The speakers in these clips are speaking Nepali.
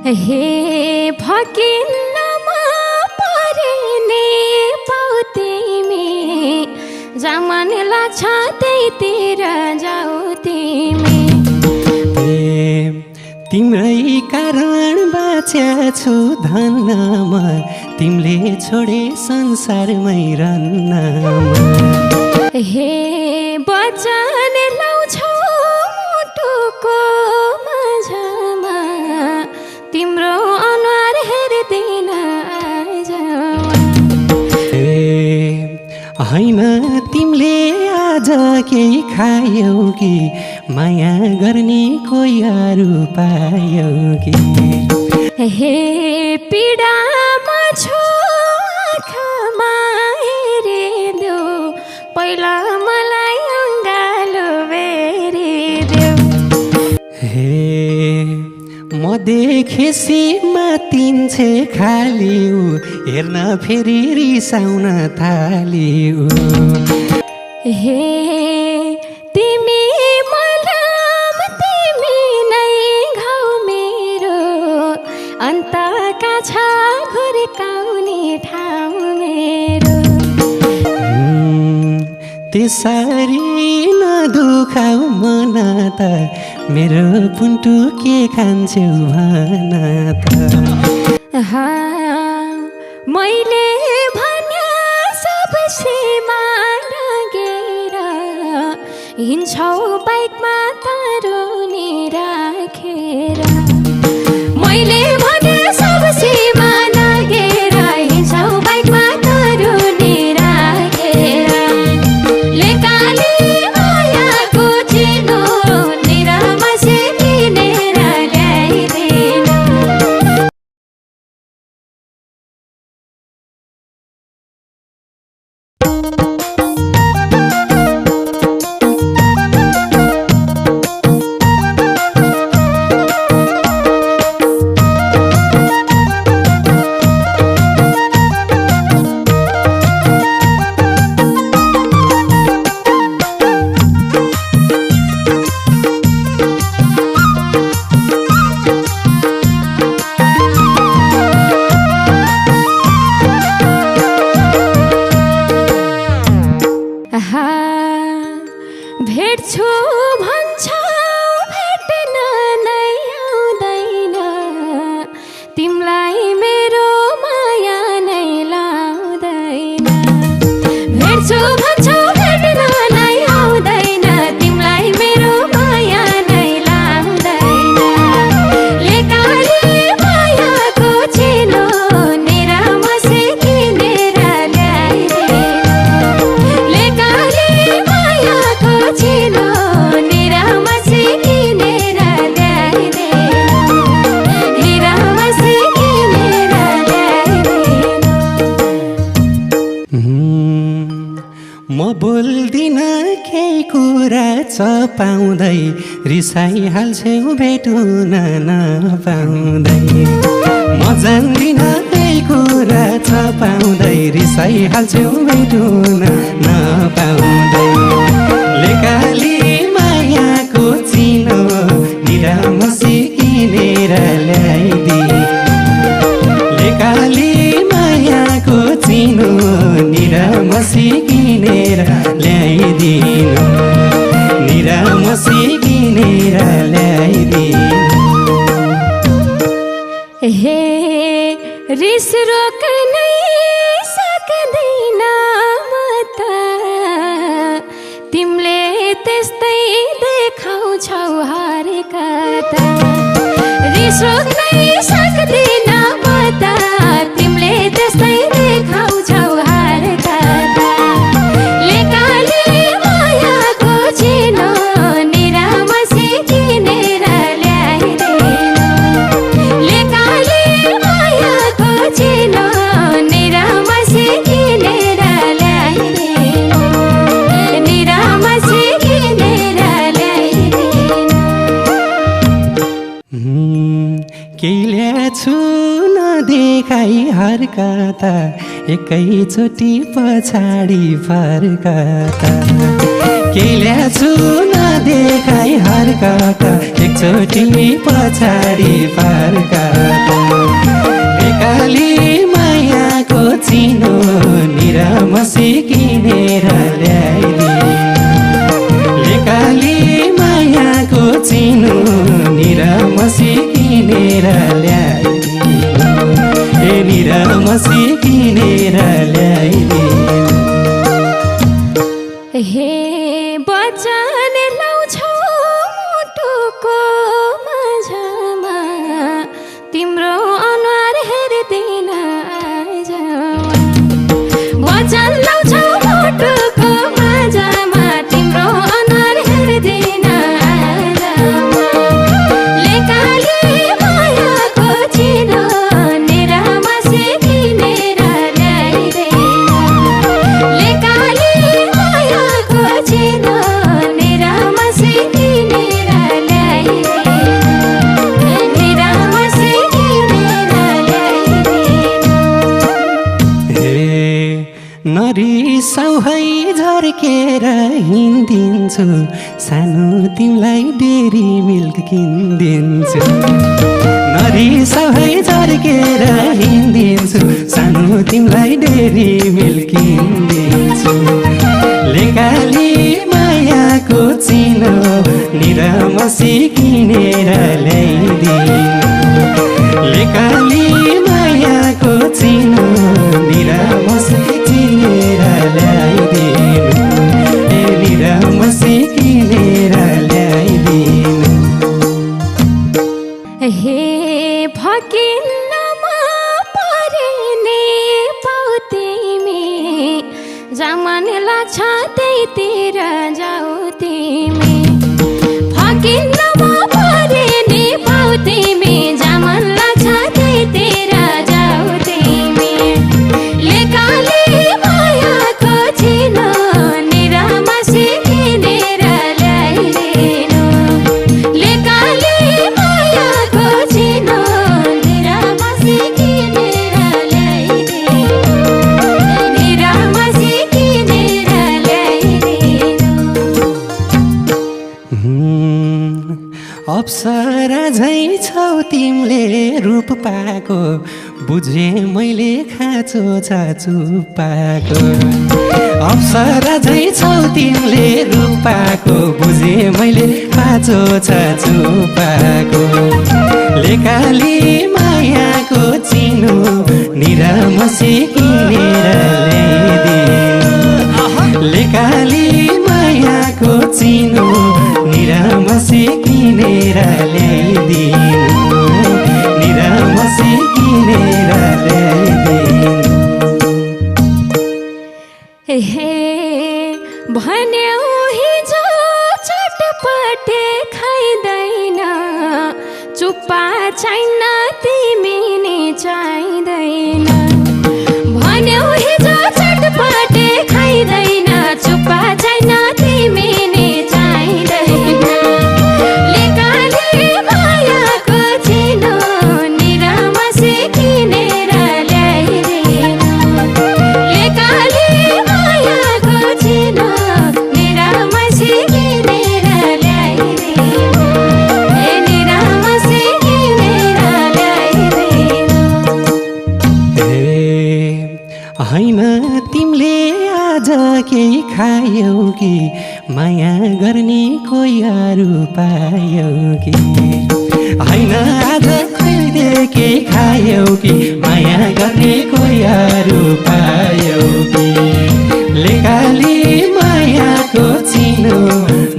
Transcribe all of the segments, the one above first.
हे फकिन्नमा परिने पाउतिमी जमान लाग्छ त्यहीतिर जाऊ तिमी। तिम्रै कारण बाँच्या छु धन्नमा तिमीले छोडे संसारमै रन्नमा। हे वचन लाउँछौ मुटुको माझमा तिम्रो अनुहार हेर्दिन होइन तिमीले आज केही खायौ कि माया गर्ने कोही अरू पायौ कि। हे पीडामा छु आँखामा हेरिदेऊ पहिला मलाई अँगालो बेरिदेऊ। हे म देखेसी मातिन्छे खाली हेर्न फेरि रिसाउन थाल्यौ। हे तिमी मलम तिमी नै घाउ मेरो अन्तका छ घुर्काउने ठाउँ मेरो। त्यसरी नदुखाउ मन त मेरो पुन्टु के खान्छौ भन त। मैले भन्या सब सीमा लगेर हिँड्छौ बाइकमा तरुनी राखेर। मैले भन्या सब सीमा लगेर हिँड्छौ बाइकमा तरुनी राखेर। लेकाली मायाको चिनो निरामसी किनेर ल्याइदिन। भेट्छु भन्छौ भेट्न नै आउँदैन तिमीलाई मेरो माया नै लाउँदैन। भेट्छु भन्छौ भेट्न नै आउँदैन तिमीलाई मेरो माया नै लाउँदैन। लेकाली मायाको चिनो निरामसी किनेर ल्याइदिन। लेकाली मायाको चिनो निरामसी किनेर ल्याइदिन। निरामसी किनेर ल्याइदिन। म बोल्दिन केही कुरा चपाउँदै रिसाइहाल्छौ भेटुन नपाउँदै। म जान्दिन केही कुरा चपाउँदै रिसाइहाल्छौ भेटुन नपाउँदै। लेकाली मायाको चिनो निरामसी किनेर ल्याइदिन। लेकाली मायाको चिनो निरामसी किनेर ल्याइदिन। निरामसी किनेर ल्याइदिन। हे रिस रोक्नै सक्दिन म त तिमीले त्यस्तै देखाउँछौ हर कता। रिस रोक्नै सक्दिन म त तिमीले त्यस्तै देखाउँछौ हर कता। लेकाली मायाको चिनो निरामसी किनेर ल्याइदिन। लेकाली मायाको चिनो निरामसी किनेर ल्याइदिन। निरामसी किनेर ल्याइदिन। केही केही छु नदेखाई हर्कता एकैचोटि पछाडि फर्कता केही छु नदेखाई हर्कता एकचोटि पछाडि फर्कता बेकाली मायाको चिनो निरामसी किनेर ल्याइदिनु लेकाली मायाको चिनो निरामसी किनेर ल्याइदिनु ए निरामसी किनेर ल्याइदिनु हे बचन लाउँछौ मुटुको माझमा तिम्रो अनुहार हेर्दिन आज वचन लाउँछौ मुटुको माझमा तिम्रो अनुहार हेर्दिन आज लेकाली मायाको चिनो निरामसी किनेर ल्याइदिनु लेकाली मायाको चिनो निरामसी किनेर ल्याइदिनु निरामसी किनेर ल्याइदिनु नरिसाउ है झर्केर हिँडिदिन्छु सानो तिमीलाई डेरी मिल्क किनिदिन्छु नरिसाउ है झर्केर हिँडिदिन्छु सानो तिमीलाई डेरी मिल्क किनिदिन्छु लेकाली मायाको चिनो निरामसी किनेर ल्याइदिनु लेकाली मायाको चिनो निरामसी किनेर ल्याइदिनु ए निरामसी किनेर ल्याइदिनु हे फकिन्नमा परिने पाउ तिमी जमान लाग्छ त्यहीतिर जाऊ तिमी फकिन्नमा परिने पाउ तिमी जमान लाग्छ त्यहीतिर जाऊ तिमी लेकाली मायाको चिनो निरामसी किनेर ल्याइदिनु लेकाली मायाको चिनो निरामसी किनेर ल्याइदिनु निरामसी किनेर ल्याइदिनु अप्सरा झै छौ तिमीले रूप पाएको बुझे मैले खाँचो चाचु पाएको अप्सरा झै छौ तिमीले रूप पाएको बुझे मैले खाँचो चाचु पाएको लेकाली मायाको चिनो निरामसी किनेर ल्याइदिनु लेकाली मायाको चिनो निरामसी किनेर ल्याइदिनु निरामसी किनेर ल्याइदिनु हे भन्यौ हिजो चटपटे खाइँदैन चुप्पा चाहिन्न तिमी नि चाहिँदैन भन्यौ हिजो चटपटे खाइँदैन चुप्पा चाहिन्न तिमी नि चाहिँदैन लेकाली मायाको चिनो निरामसी किनेर ल्याइदिनु लेकाली मायाको चिनो निरामसी किनेर ल्याइदिनु ए निरामसी किनेर ल्याइदिनु होइन तिमीले आज केही खायौ कि माया गर्ने कोही अरू पायौ कि होइन आज कहिले केही खायौ कि माया गर्ने कोही अरू पायौ कि लेकाली मायाको चिनो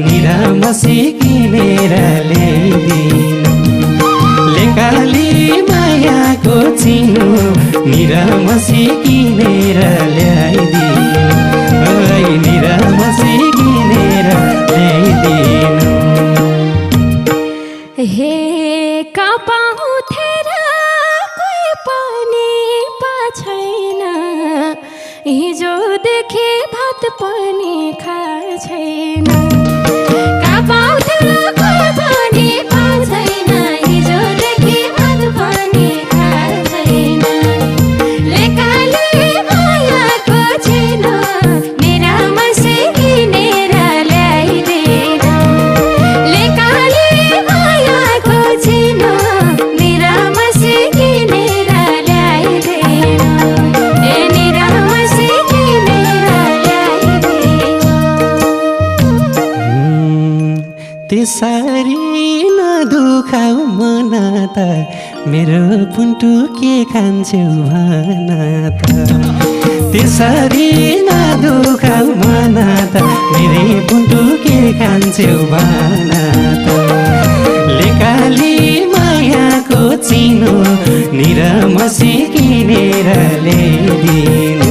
निरामसी किनेर ल्याइदिनु लेकाली मायाको चिनो निरामसी किनेर ल्याइदिनु निरामसी किनेर ल्याइदिनु हे कपाउँथेर कोही पनि छैन हिजोदेखि भात पनि खाएको छैन कपाउँथेर कोही पनि छैन हिजोदेखि भात पनि त्यसरी नदुखाऊ मन त मेरो पुन्टु के खान्छौ भन त त्यसरी नदुखाऊ मन त मेरो पुन्टु के खान्छौ भन त लेकाली मायाको चिनो निरमसी किनेर ल्याइदिनु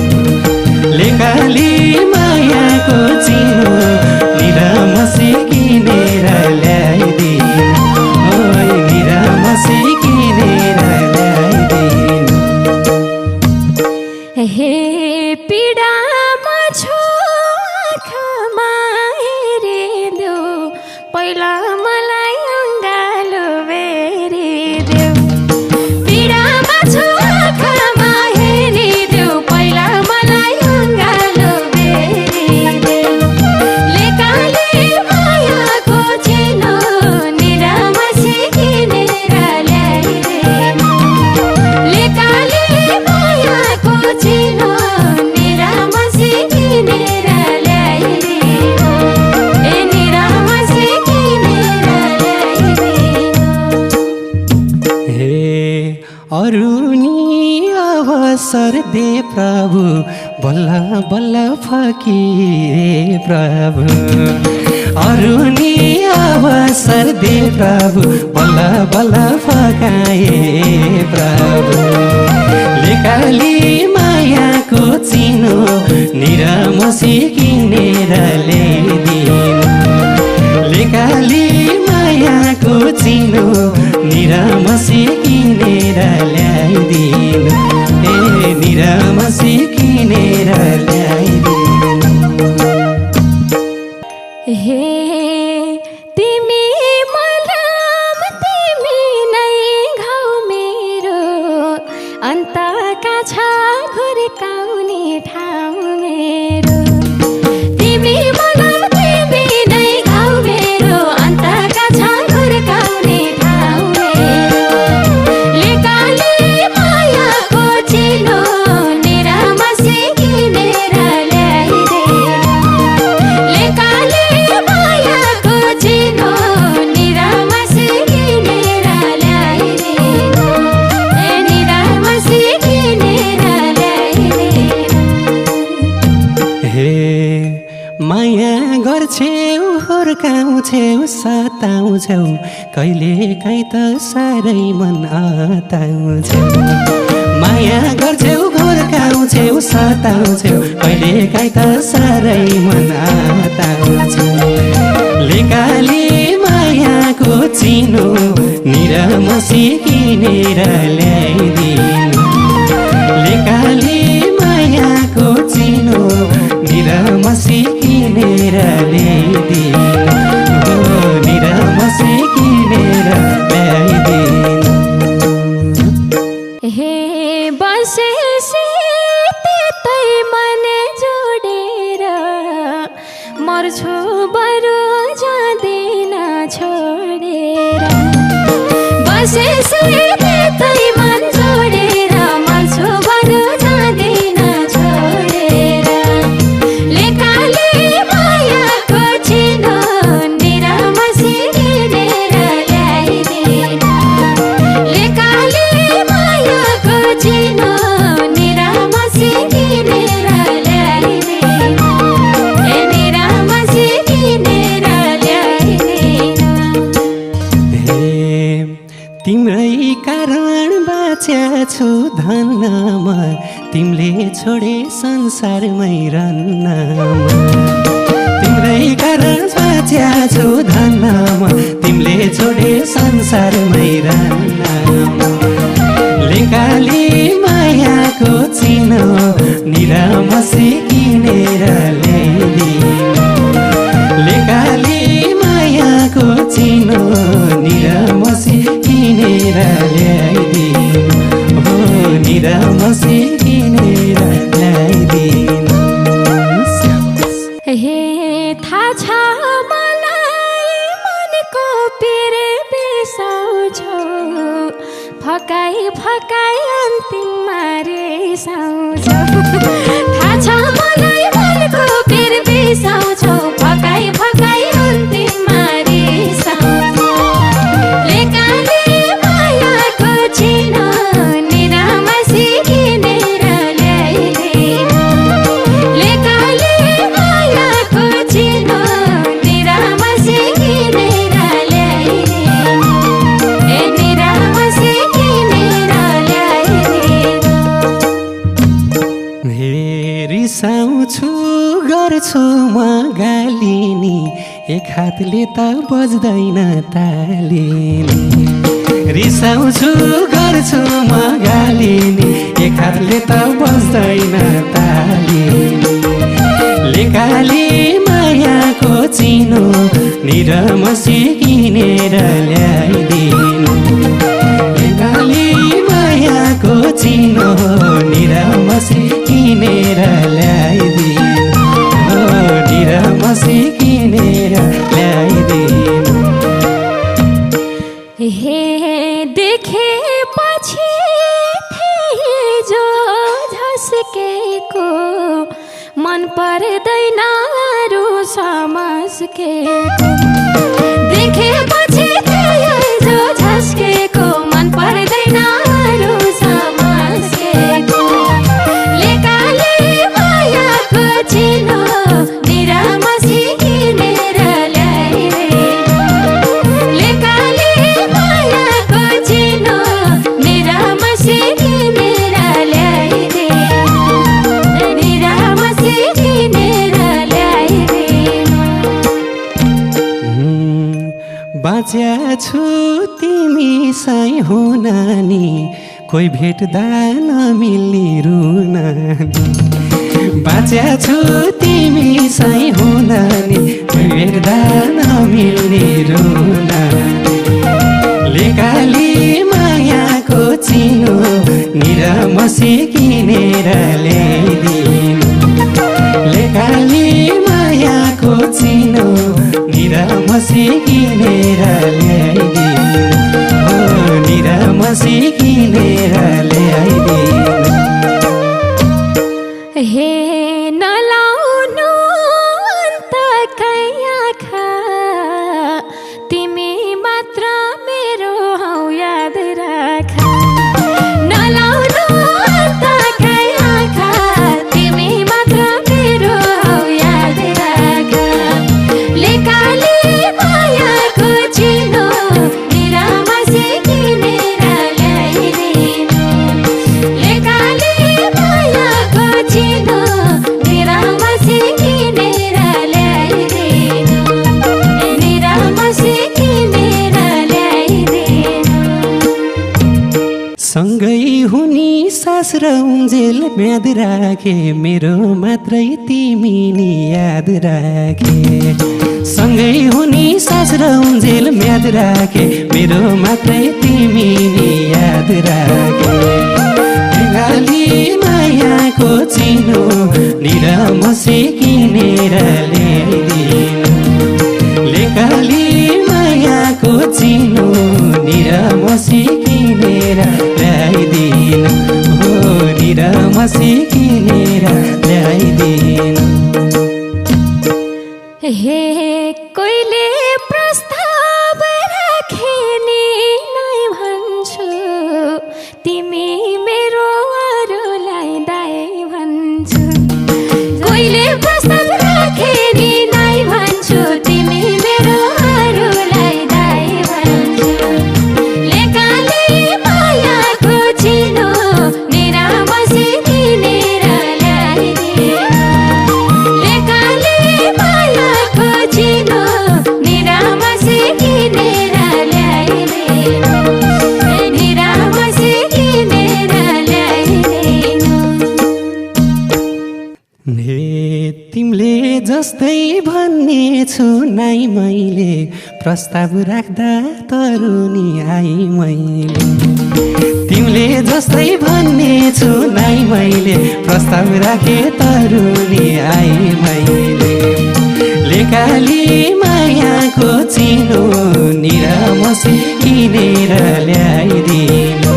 लेकाली मायाको चिनो निरमसी किनेर ल्याइदिनु ओइ निरमसी किनेर ल्याइदिनु हे पीडामा छु आँखामा हेरिदेऊ पहिला मलाई अङ्गालो बेरिदेऊ पीडामा छु आँखामा हेरिदेऊ पहिला मलाई अङ्गालो बेरिदेऊ लेकाली मायाको चिनो निरमसी किनेर ल्याइदेऊ लेकाली मायाको चिनो निरमसी किनेर ल्याइदेऊ ए निरमसी किनेर ल्याइदेऊ हे अरुणी अवसर दे प्रभु बल्ल बल्ल फकिरे प्रभु अरुणी अवसर दे प्रभु बल्ल बल्ल फकाए प्रभु लेकाली मायाको चिनो निरमसी किनेर ल्याइदिनु लेकाली मायाको चिनो निरमसी किनेर ल्याइदिनु ए निरमसी किनेर ल्याइदिनु हे तिमी मलम तिमी नै घाउ मेरो अन्तका छ घुर्काउने ठाउँ मेरो तिमी मलम तिमी नै घाउ मेरो अन्तका छ घुर्काउने ठाउँ मेरो लेकाली मायाको चिनो निरमसी किनेर ल्याइदेऊ लेकाली मायाको चिनो निरमसी किनेर ल्याइदेऊ ए निरमसी किनेर ल्याइदेऊ हे माया गर्छेउ हुर्काउँछेउ सताउँछौ कहिले काहीँ त साह्रै मन आताउँछौ माया गर्छेउ हुर्काउँछेउ सताउँछौ कहिले काहीँ त साह्रै मन आताउँछौ लेकाली मायाको चिनो निरमसी किनेर ल्याइदिनु लेकाली मायाको चिनो निरमसी किनेर ल्याइदिनु ओ निरमसी किनेर ल्याइदिनु हे बसेसी त्यतै मन जोडेर मर्छु बरु जाँदिन छोडेर बसेसी त्यतै मन जोडेर मर्छु बरु जाँदिन छोडेर लेकाली मायाको चिनो निरमसी किनेर ल्याइदिनु लेकाली मायाको चिनो निरमसी किनेर ल्याइदिनु ए निरमसी किनेर ल्याइदिनु हे तिम्रै कारण बाँच्या छु धन्नमा तिमीले छोडे संसारमै रन्नमा तिम्रै कारण बाँच्या छु धन्नमा तिमीले छोडे संसारमै रन्नमा लेकाली मायाको चिनो निरमसी किनेर ल्याइदिनु लेकाली मायाको चिनो निरमसी किनेर ल्याइदिनु हो निरमसी किनेर ल्याइदिनु हे थाहा छ मलाई मनको पिरे बिसाउँछौ फकाई फकाई अन्तिममा रिसाउँछौ थाहा छ मलाई मनको पिर बिसाउँछौ फकाई फकाई अन्तिममा रिसाउँछौ त बज्दैन ताली नि रिसाउँछु गर्छु म गाली नि एक हातले त बज्दैन ताली लेकाली मायाको चिनो निरमसी किनेर ल्याइदिनु लेकाली मायाको चिनो निरमसी किनेर ल्याइदिनु निरमसी किनेर ल्याइदिनु हे देखेपछि थिए जो झस्केको मन पर्दैन अरू समाजकेको देखेपछि थिए जो झस्केको मन पर्दैन अरू समाजकेको लेकाले मायाको चिनो निरामसी किनेर ल्याइदिनु लेकाले मायाको चिनो निरामसी किनेर ल्याइदिनु निरामसी किनेर ल्याइदिनु बाँच्या छु तिमी सै हुन नि कोही भेट्दा नमिल्ने रुन बाँच्या छु तिमी सै हुन नि कोही भेट्दा नमिल्ने रुन लेकाली मायाको चिनो निरमसी किनेर ल्याइदिनु लेकाली मायाको चिनो निरमसी किनेर ल्याइदिनु निरमसी किनेर ल्याइदिनु हे नलाउनु अन्तकै आँखा तिमी मात्र मेरो हौ याद राख नलाउनु अन्तकै आँखा तिमी मात्र मेरो हौ याद राख लेकाली मायाको चिनो निरामसी किनेर ल्याइदिनु लेकाली मायाको चिनो निरामसी किनेर ल्याइदिनु निरामसी किनेर ल्याइदिनु सँगै हुनी सास र उन्जेल म्याद राखे मेरो मात्रै तिमी नि याद राखे सँगै हुनी सास र उन्जेल म्याद राखे मेरो मात्रै तिमी नि याद राखे लेकाली मायाको चिनो निरमसी किनेर ल्याइदिनु लेकाली मायाको चिनो निरमसी किनेर ल्याइदिनु निरमसी किनेर ल्याइदिनु हे कोइले प्रस्ताव राखे नि नै भन्छु तिमी मेरो अरूलाई दाइ भन्छु कोइले प्रस्ताव राखे नि नै भन्छु तिमी मेरो अरूलाई दाइ भन्छु लेकाली मायाको चिनो निरामसी किनेर ल्याइदिनु लेकाली मायाको चिनो निरामसी किनेर ल्याइदिनु निरामसी किनेर ल्याइदिनु हे तिमीले जस्तै भन्ने छु नै मैले प्रस्ताव राख्दा तरुनी आई मैले तिमीले जस्तै भन्ने छु नै मैले प्रस्ताव राखे तरुनी आई मैले लेकाली मायाको चिनो निरमसी किनेर ल्याइदिनु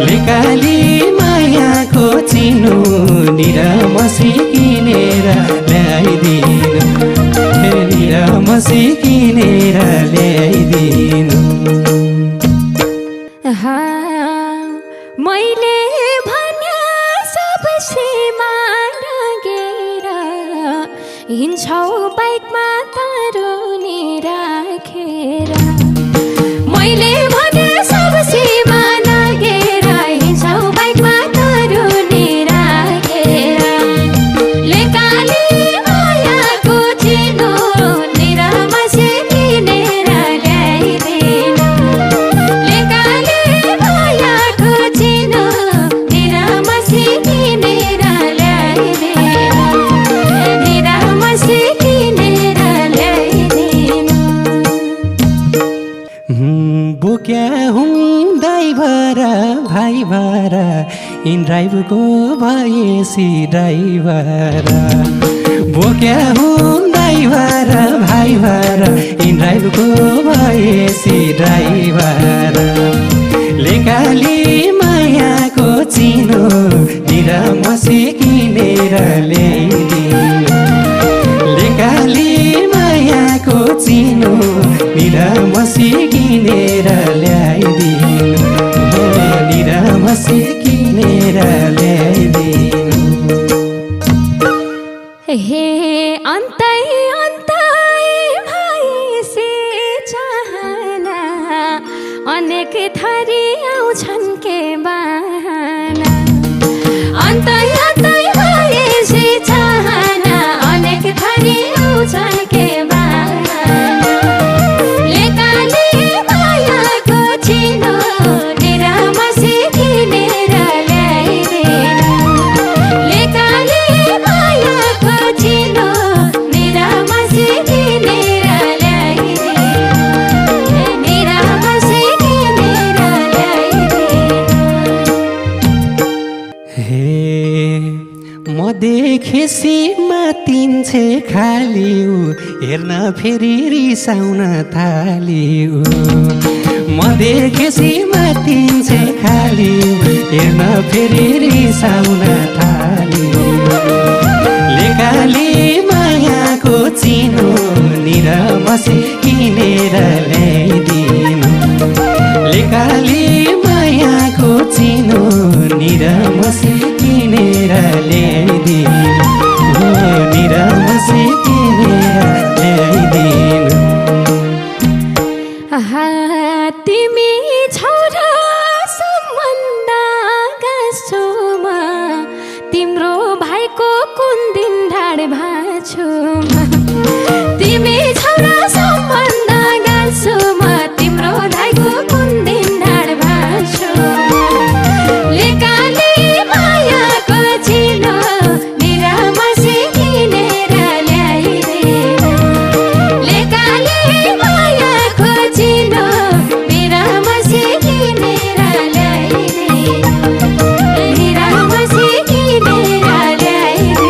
लेकाली मायाको चिनो निरमसी किनेर ल्याइदिनु निरमसी किनेर ल्याइदिनु मैले भन्या सब सीमा लगेर हिँड्छौ बाइकमा तरुनी राखेर मैले भने सब सीमा लगेर हिँड्छौ बाइकमा तरुनी राखेर लेकाली मायाको चिनो निरामसी ड्राइभर इनड्राइभको भएसी ड्राइभर बोक्या हुँ ड्राइभर भाइ भएर इनड्राइभको भएसी ड्राइभर लेकाली मायाको चिनो निरामसी किनेर ल्याइदिनु लेकाली मायाको चिनो निरामसी किनेर ल्याइदिनु निरामसी किनेर ल्याइदिनु हे अन्तै अन्तै भएसी चाहना अनेक थरी आउँछन् के बहाना अन्तै अन्तै भएसी चाहना अनेक थरी आउँछन् के बहाना लेकाली मायाको चिनो निरामसी किनेर ल्याइदिनु लेकाली मायाको चिनो निरामसी किनेर ल्याइदिनु निरामसी किनेर ल्याइदिनु हे म देखेसी मातिन्छे खाली ऊ हेर्न फेरि रिसाउन थाल्यो म देखेसी मातिन्छे खाली ऊ हेर्न फेरि रिसाउन थाल्यो लेकाली मायाको चिनो निरामसी किनेर ल्याइदिनु लेकाली मायाको चिनो निरामसी किनेर ल्याइदिनु निरामसी किनेर ल्याइदिनु तिमी छोरा सम्बन्ध गाँसोमा तिम्रो भाइको कुन दिन ढाड भाँचोमा तिमी छोरा सम्बन्ध गाँसोमा तिम्रो भाइको कुन दिन ढाड भाँचोमा लेकाली मायाको चिनो निरामसी किनेर ल्याइदिनु लेकाली मायाको चिनो निरामसी किनेर ल्याइदिनु निरामसी किनेर ल्याइदिनु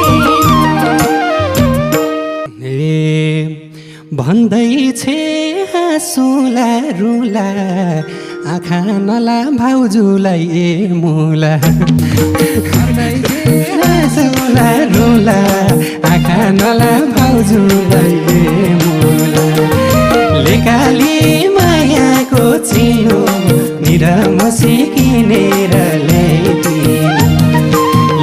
भन्दै छे हाँसुला रुला आँखा नला भाउजूलाई ए मुला हाँसुला रुला आँखा नला भाउजूलाई ए मुला लेकाली मायाको चिनो निरामसी किनेर ल्याइदिनु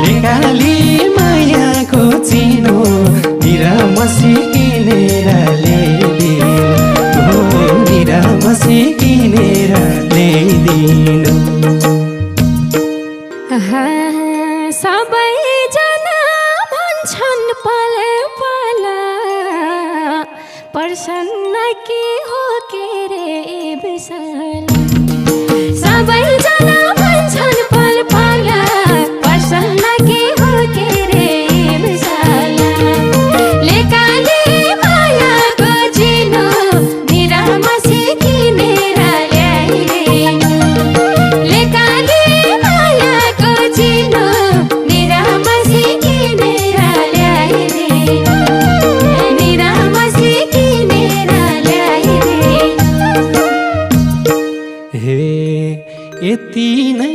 लेकाली मायाको चिनो निरामसी किनेर ल्याइदिनु निरामसी किनेर ल्याइदिनु सबैजना भन्छन् पल पल प्रसन्न के हो के रे विशाल सबैजना भन्छन् पल पल प्रसन्न के हो के रे विशाल लेकाली मायाको चिनो निरामसी किनेर ल्याइदिनु लेकाली मायाको चिनो निरामसी किनेर ल्याइदिनु निरामसी किनेर ल्याइदिनु हे यति नै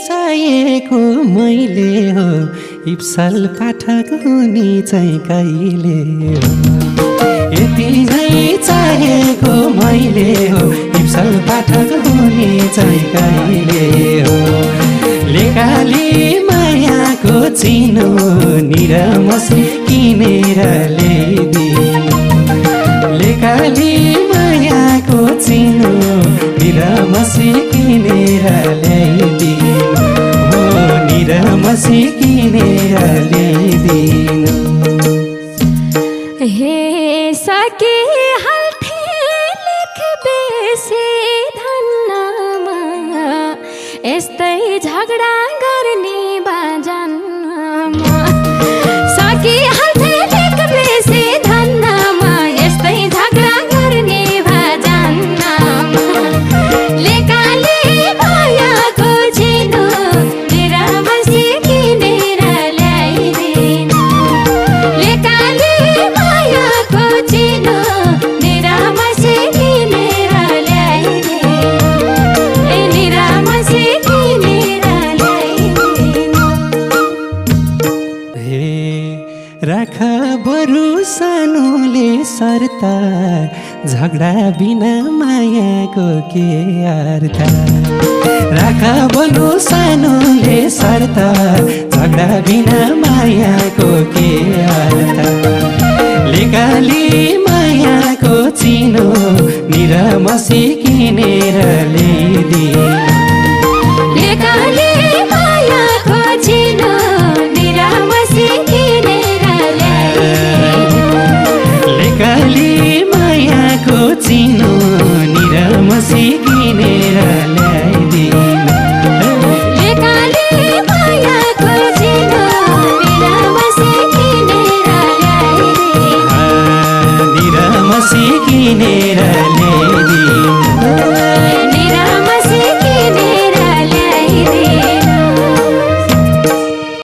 चाहिएको मैले हो इप्सल पाठक हुने चाहिँ कहिले हो यति नै चाहिएको मैले हो इप्सल पाठक हुने चाहिँ कहिले हो लेकाली मायाको चिनो निरामसी किनेर ल्याइदिनु लेकाली मायाको चिनो निरामसी किनेर ल्याइदिनु निरामसी किनेर ल्याइदिनु हे सके हाल्थे लेख बेसी धन्नमा यस्तै झगडा गर्ने बाजानमा सके हाल्थे लेख बेसी धन्नमा यस्तै झगडा गर्ने बाजानमा लेकाली मायाको चिनो झगडा बिना मायाको के अर्थ राख बनु सानोले शर्त झगडा बिना मायाको के अर्थ लेकाली मायाको चिनो निरमसी किनेर ल्याइदिए